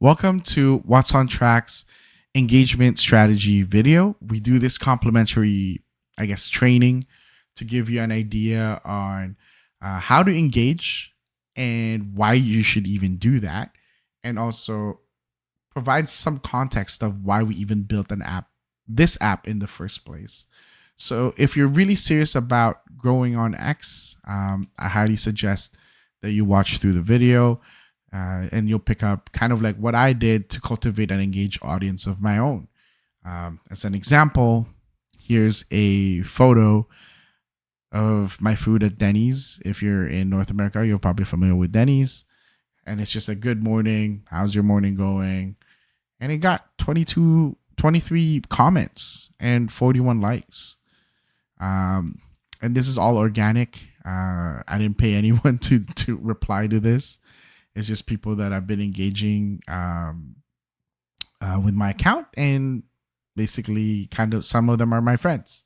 Welcome to Watsontrack's engagement strategy video. We do this complimentary, training to give you an idea on how to engage and why you should even do that, and also provide some context of why we even built this app in the first place. So, if you're really serious about growing on X, I highly suggest that you watch through the video and you'll pick up kind of like what I did to cultivate an engaged audience of my own. As an example, here's a photo of my food at Denny's. If you're in North America, you're probably familiar with Denny's. And it's just a good morning. How's your morning going? And it got 23 comments and 41 likes. And this is all organic. I didn't pay anyone to reply to this. It's just people that I've been engaging with my account, and basically, kind of some of them are my friends.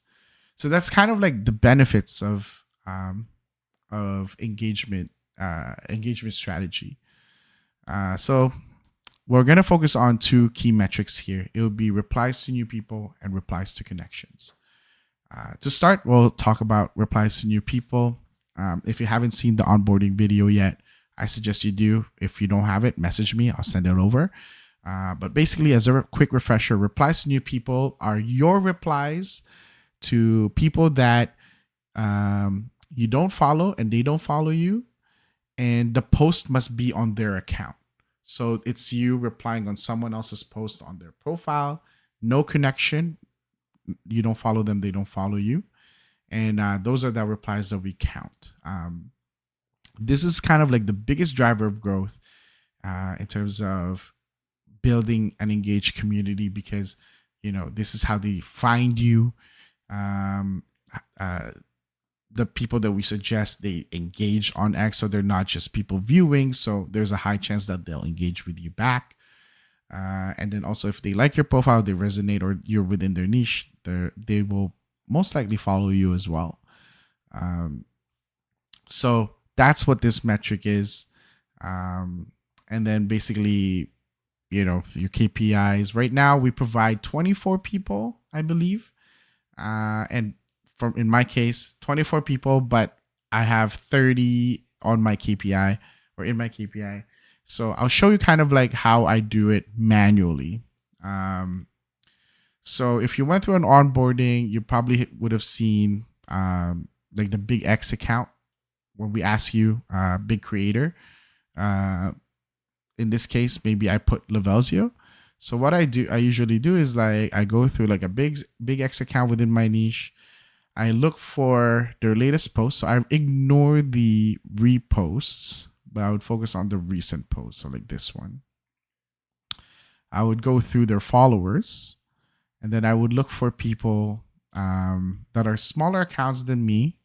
So that's kind of like the benefits of engagement strategy. So we're gonna focus on two key metrics here. It will be replies to new people and replies to connections. To start, we'll talk about replies to new people. If you haven't seen the onboarding video yet, I suggest you do. If you don't have it, message me. I'll send it over. But basically, as a quick refresher, replies to new people are your replies to people that you don't follow and they don't follow you. And the post must be on their account. So it's you replying on someone else's post on their profile. No connection. You don't follow them. They don't follow you. And those are the replies that we count. This is kind of like the biggest driver of growth in terms of building an engaged community, because this is how they find you. The people that we suggest, they engage on X, so they're not just people viewing, so there's a high chance that they'll engage with you back. And then also, if they like your profile, they resonate, or you're within their niche, they will most likely follow you as well. So that's what this metric is. And then basically, your KPIs. Right now, we provide 24 people, I believe. And in my case, 24 people, but I have 30 on my KPI, or in my KPI. So I'll show you kind of like how I do it manually. So if you went through an onboarding, you probably would have seen like the big X account, when we ask you big creator. In this case, maybe I put Lavelzio. So what I usually do is like I go through like a big X account within my niche. I look for their latest post. So I ignore the reposts, but I would focus on the recent posts. So like this one. I would go through their followers, and then I would look for people that are smaller accounts than me.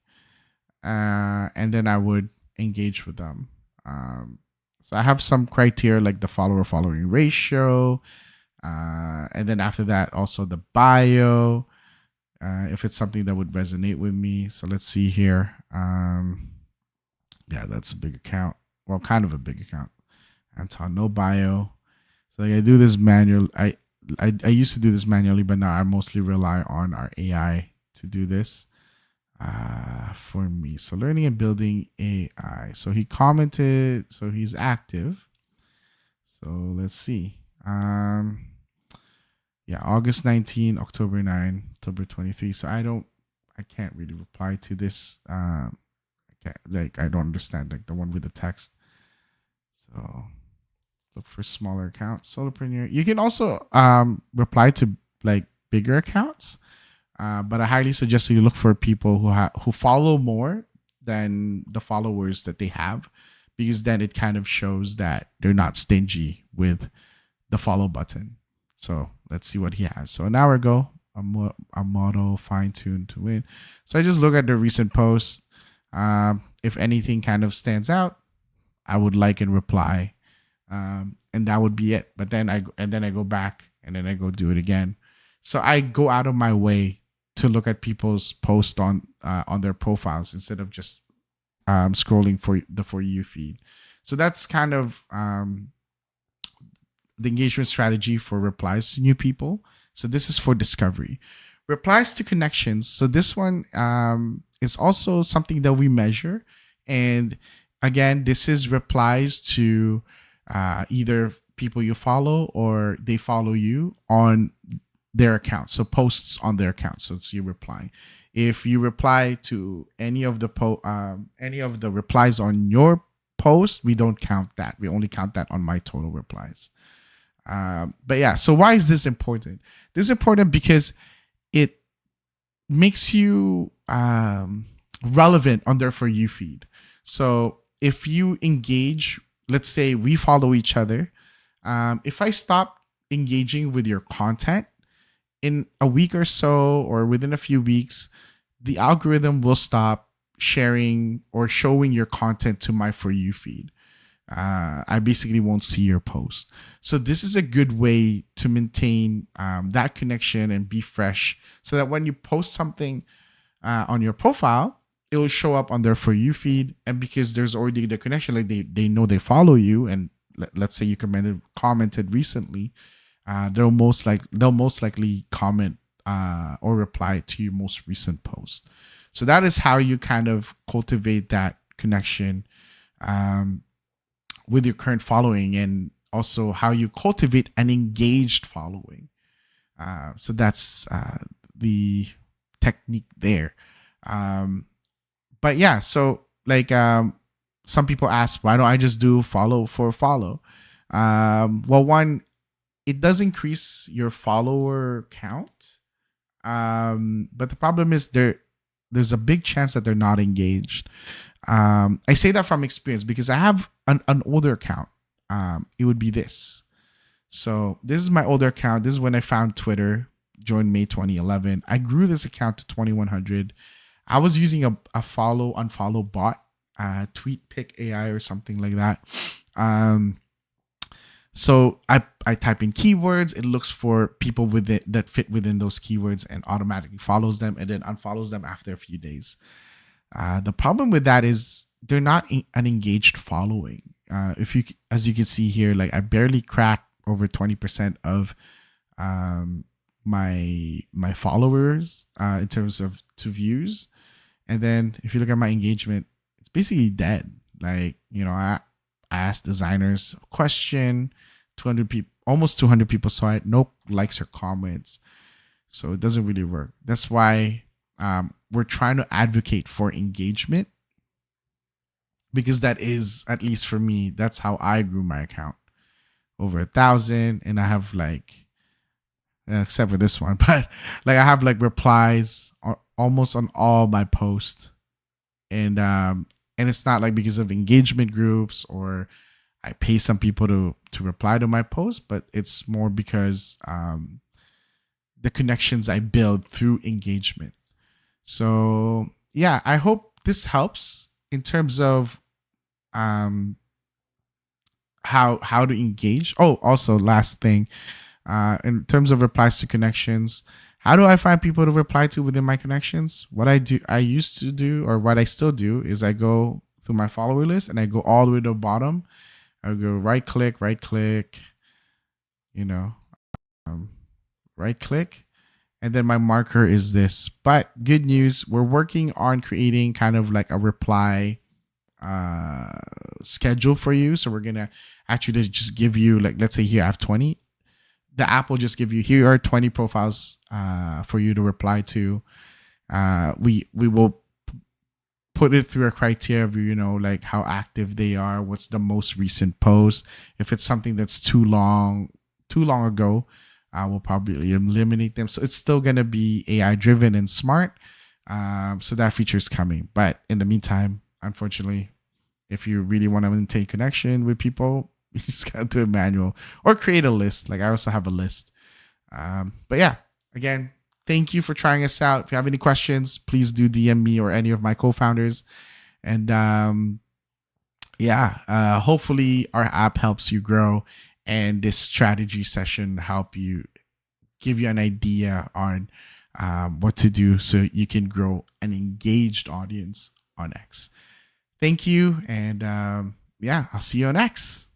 And then I would engage with them. So I have some criteria like the follower-following ratio. And then after that, also the bio, if it's something that would resonate with me. So let's see here. Yeah, that's a big account. Well, kind of a big account. Anton, no bio. So like I do this manual. I used to do this manually, but now I mostly rely on our AI to do this for me. So learning and building AI. So he commented, so he's active. So let's see. Yeah, August 19, October 9, October 23. So I can't really reply to this. I don't understand like the one with the text. So let's look for smaller accounts. Solopreneur. You can also reply to like bigger accounts. But I highly suggest you look for people who follow more than the followers that they have, because then it kind of shows that they're not stingy with the follow button. So let's see what he has. So an hour ago, a model fine-tuned to win. So I just look at the recent posts. If anything kind of stands out, I would like and reply, and that would be it. But then I go back, and then I go do it again. So I go out of my way to look at people's posts on their profiles instead of just scrolling for the For You feed. So that's kind of the engagement strategy for replies to new people. So this is for discovery. Replies to connections. So this one is also something that we measure. And again, this is replies to either people you follow or they follow you on their account. So posts on their account. So it's you replying. If you reply to any of the replies on your post, we don't count that. We only count that on my total replies. But yeah, so why is this important? This is important because it makes you relevant on their For You feed. So if you engage, let's say we follow each other. If I stop engaging with your content in a week or so, or within a few weeks, the algorithm will stop sharing or showing your content to my For You feed. I basically won't see your post. So this is a good way to maintain that connection and be fresh, so that when you post something on your profile, it will show up on their For You feed. And because there's already the connection, like they know they follow you, and let's say you commented recently, they'll most likely comment or reply to your most recent post. So that is how you kind of cultivate that connection with your current following, and also how you cultivate an engaged following. So that's the technique there. But yeah, so like some people ask, why don't I just do follow for follow? Well, one, it does increase your follower count. But the problem is there's a big chance that they're not engaged. I say that from experience because I have an older account. It would be this. So this is my older account. This is when I found Twitter, joined May 2011. I grew this account to 2,100. I was using a follow unfollow bot, tweet pick AI or something like that. So I type in keywords, it looks for people that fit within those keywords and automatically follows them and then unfollows them after a few days. The problem with that is they're not an engaged following. As you can see here, like I barely crack over 20% of my followers in terms of to views. And then if you look at my engagement, it's basically dead. Like, I asked designers a question, 200 people, almost 200 people saw it, no likes or comments. So it doesn't really work. That's why we're trying to advocate for engagement, because that is, at least for me, that's how I grew my account. Over 1,000, and I have except for this one, but like I have replies almost on all my posts, and it's not like because of engagement groups or I pay some people to reply to my post, but it's more because the connections I build through engagement. So yeah, I hope this helps in terms of how to engage. Oh, also last thing, in terms of replies to connections, how do I find people to reply to within my connections? What I used to do, or what I still do, is I go through my follower list and I go all the way to the bottom. I go right click, right click, and then my marker is this. But good news, we're working on creating kind of like a reply schedule for you. So we're gonna actually just give you, like, let's say here I have 20. The app will just give you, here are 20 profiles for you to reply to. We will put it through a criteria of, like how active they are, what's the most recent post. If it's something that's too long ago, we'll probably eliminate them. So it's still gonna be AI driven and smart. So that feature is coming. But in the meantime, unfortunately, if you really want to maintain connection with people, you just gotta do it manual or create a list. Like I also have a list. But yeah, again, thank you for trying us out. If you have any questions, please do DM me or any of my co-founders. And hopefully our app helps you grow, and this strategy session give you an idea on what to do so you can grow an engaged audience on X. Thank you. And I'll see you on X.